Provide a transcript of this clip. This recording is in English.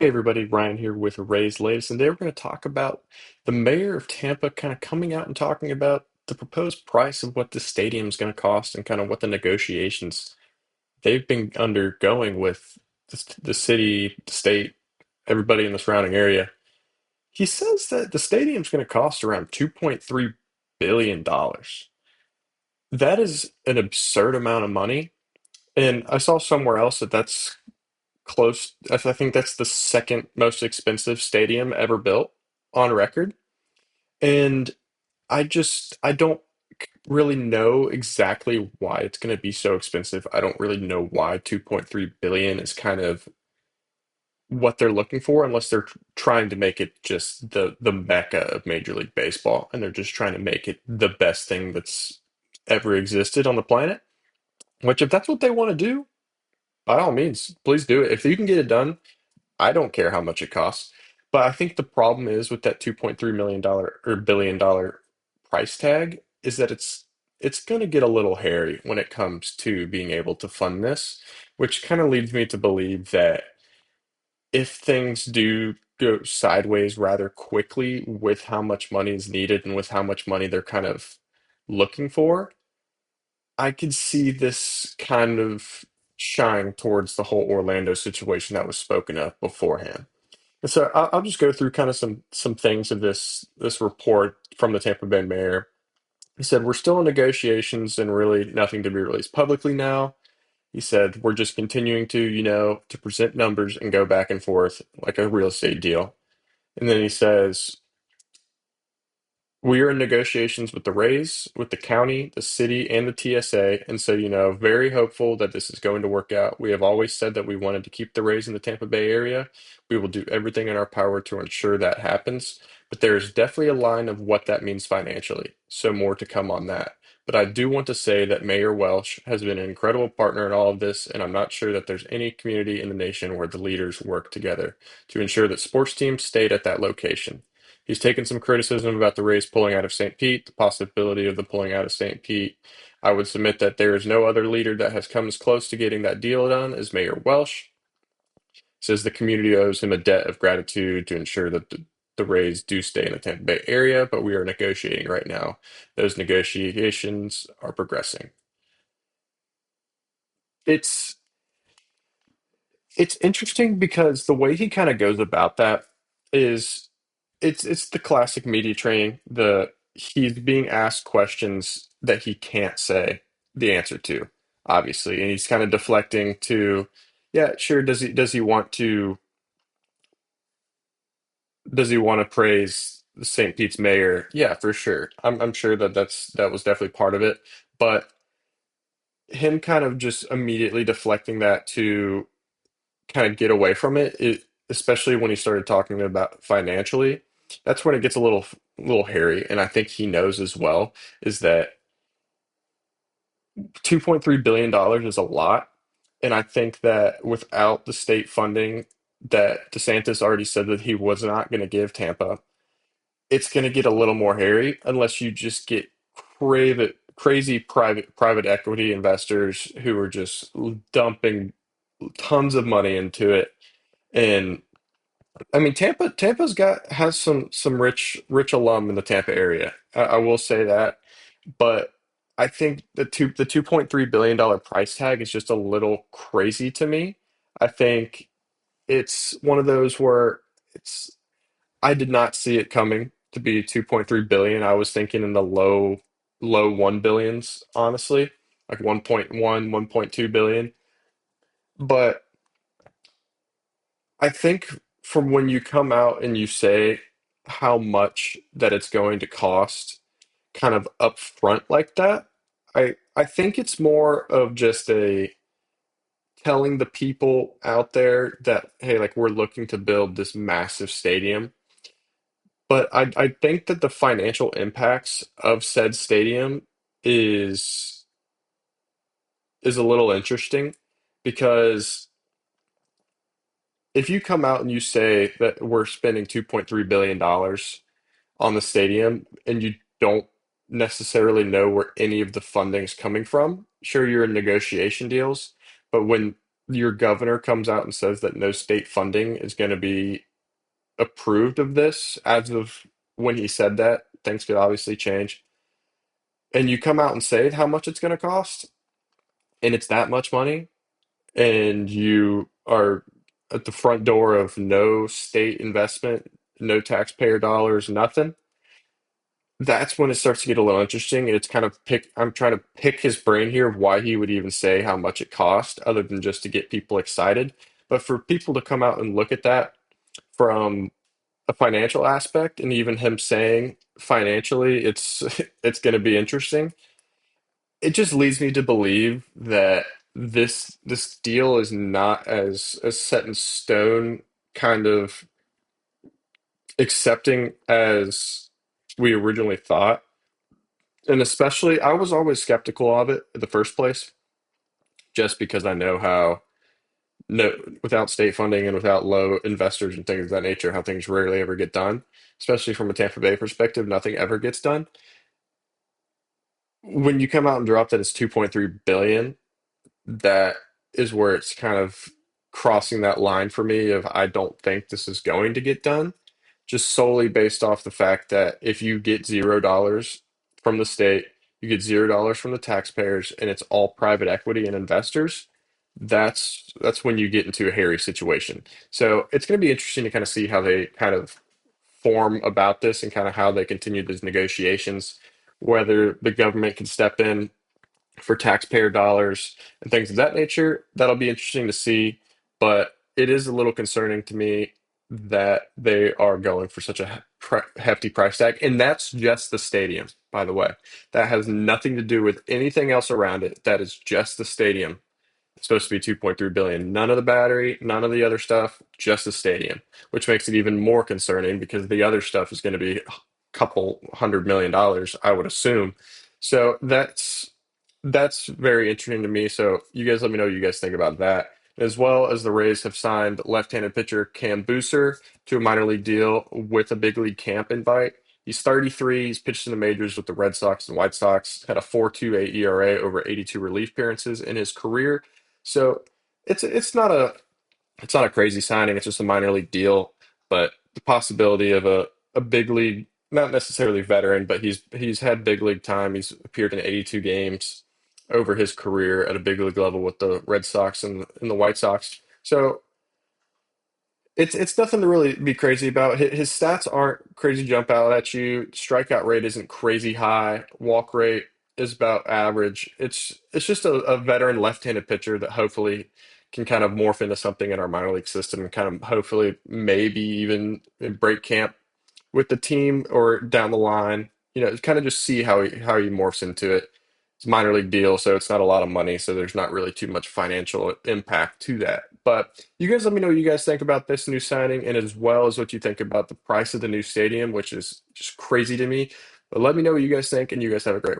Hey everybody, Ryan here with Ray's Latest, and today we're going to talk about the mayor of Tampa kind of coming out and talking about the proposed price of what the stadium is going to cost and kind of what the negotiations they've been undergoing with the city, the state, everybody in the surrounding area. He says that the stadium's going to cost around $2.3 billion. That is an absurd amount of money. And I saw somewhere else that that's close. I think that's the second most expensive stadium ever built on record. And I don't really know exactly why it's going to be so expensive. I don't really know why 2.3 billion is kind of what they're looking for, unless they're trying to make it just the mecca of Major League Baseball, and they're just trying to make it the best thing that's ever existed on the planet. Which, if that's what they want to do, by all means, please do it. If you can get it done, I don't care how much it costs. But I think the problem is with that $2.3 million or billion-dollar price tag is that it's going to get a little hairy when it comes to being able to fund this, which kind of leads me to believe that if things do go sideways rather quickly with how much money is needed and with how much money they're kind of looking for, I could see this kind of shying towards the whole Orlando situation that was spoken of beforehand. And so I'll just go through kind of some things of this report from the Tampa Bay mayor. He said, "We're still in negotiations and really nothing to be released publicly now." He said, "We're just continuing to, to present numbers and go back and forth like a real estate deal." And then he says, "We are in negotiations with the Rays, with the county, the city, and the TSA. And so, very hopeful that this is going to work out. We have always said that we wanted to keep the Rays in the Tampa Bay area. We will do everything in our power to ensure that happens. But there is definitely a line of what that means financially. So more to come on that. But I do want to say that Mayor Welsh has been an incredible partner in all of this, and I'm not sure that there's any community in the nation where the leaders work together to ensure that sports teams stayed at that location. He's taken some criticism about the Rays pulling out of St. Pete, the possibility of the pulling out of St. Pete. I would submit that there is no other leader that has come as close to getting that deal done as Mayor Welsh. Says the community owes him a debt of gratitude to ensure that the Rays do stay in the Tampa Bay area, but we are negotiating right now. Those negotiations are progressing. It's it's interesting because the way he kind of goes about that is it's the classic media training. He's being asked questions that he can't say the answer to, obviously, and he's kind of deflecting to, yeah, sure. Does he want to praise the St. Pete's mayor? Yeah, for sure. I'm sure that that was definitely part of it, but him kind of just immediately deflecting that to kind of get away from especially when he started talking about financially, that's when it gets a little hairy. And I think he knows as well is that $2.3 billion is a lot. And I think that without the state funding that DeSantis already said that he was not going to give Tampa, it's going to get a little more hairy unless you just get crazy private equity investors who are just dumping tons of money into it. And I mean, Tampa's got has some rich alum in the Tampa area. I will say that, but I think the $2.3 billion price tag is just a little crazy to me. I think it's one of those where it's I did not see it coming to be 2.3 billion. I was thinking in the low 1 billions, honestly, like 1.1, 1.2 billion. But I think from when you come out and you say how much that it's going to cost kind of upfront like that, I think it's more of just a telling the people out there that, hey, like we're looking to build this massive stadium. But I think that the financial impacts of said stadium is is a little interesting because if you come out and you say that we're spending $2.3 billion on the stadium and you don't necessarily know where any of the funding's coming from. Sure, you're in negotiation deals, but when your governor comes out and says that no state funding is going to be approved of this as of when he said that. Things could obviously change. And you come out and say how much it's going to cost, and it's that much money, and you are at the front door of no state investment, no taxpayer dollars, nothing. That's when it starts to get a little interesting. It's kind of I'm trying to pick his brain here of why he would even say how much it cost, other than just to get people excited. But for people to come out and look at that from a financial aspect, and even him saying financially it's going to be interesting, it just leads me to believe that this deal is not as set in stone, kind of accepting as we originally thought. And especially, I was always skeptical of it in the first place, just because I know how no without state funding and without low investors and things of that nature, how things rarely ever get done. Especially from a Tampa Bay perspective, nothing ever gets done. When you come out and drop that it's 2.3 billion, that is where it's kind of crossing that line for me of I don't think this is going to get done, just solely based off the fact that if you get $0 from the state, you get $0 from the taxpayers, and it's all private equity and investors, that's when you get into a hairy situation. So it's going to be interesting to kind of see how they kind of form about this and kind of how they continue these negotiations, whether the government can step in for taxpayer dollars and things of that nature. That'll be interesting to see, but it is a little concerning to me that they are going for such a hefty price tag. And that's just the stadium, by the way. That has nothing to do with anything else around it. That is just the stadium. It's supposed to be 2.3 billion. None of the battery, none of the other stuff, just the stadium, which makes it even more concerning because the other stuff is going to be a couple $100 million, I would assume. So that's very interesting to me. So you guys let me know what you guys think about that. As well as the Rays have signed left-handed pitcher Cam Booser to a minor league deal with a big league camp invite. He's 33. He's pitched in the majors with the Red Sox and White Sox. Had a 4.28 ERA over 82 relief appearances in his career. So it's not a crazy signing. It's just a minor league deal, but the possibility of a big league, not necessarily veteran, but he's had big league time. He's appeared in 82 games over his career at a big league level with the Red Sox and the White Sox. So it's nothing to really be crazy about. His stats aren't crazy jump out at you. Strikeout rate isn't crazy high. Walk rate is about average. It's just a veteran left-handed pitcher that hopefully can kind of morph into something in our minor league system and kind of hopefully maybe even break camp with the team or down the line, kind of just see how he morphs into it. It's a minor league deal, so it's not a lot of money, so there's not really too much financial impact to that. But you guys let me know what you guys think about this new signing and as well as what you think about the price of the new stadium, which is just crazy to me. But let me know what you guys think, and you guys have a great one.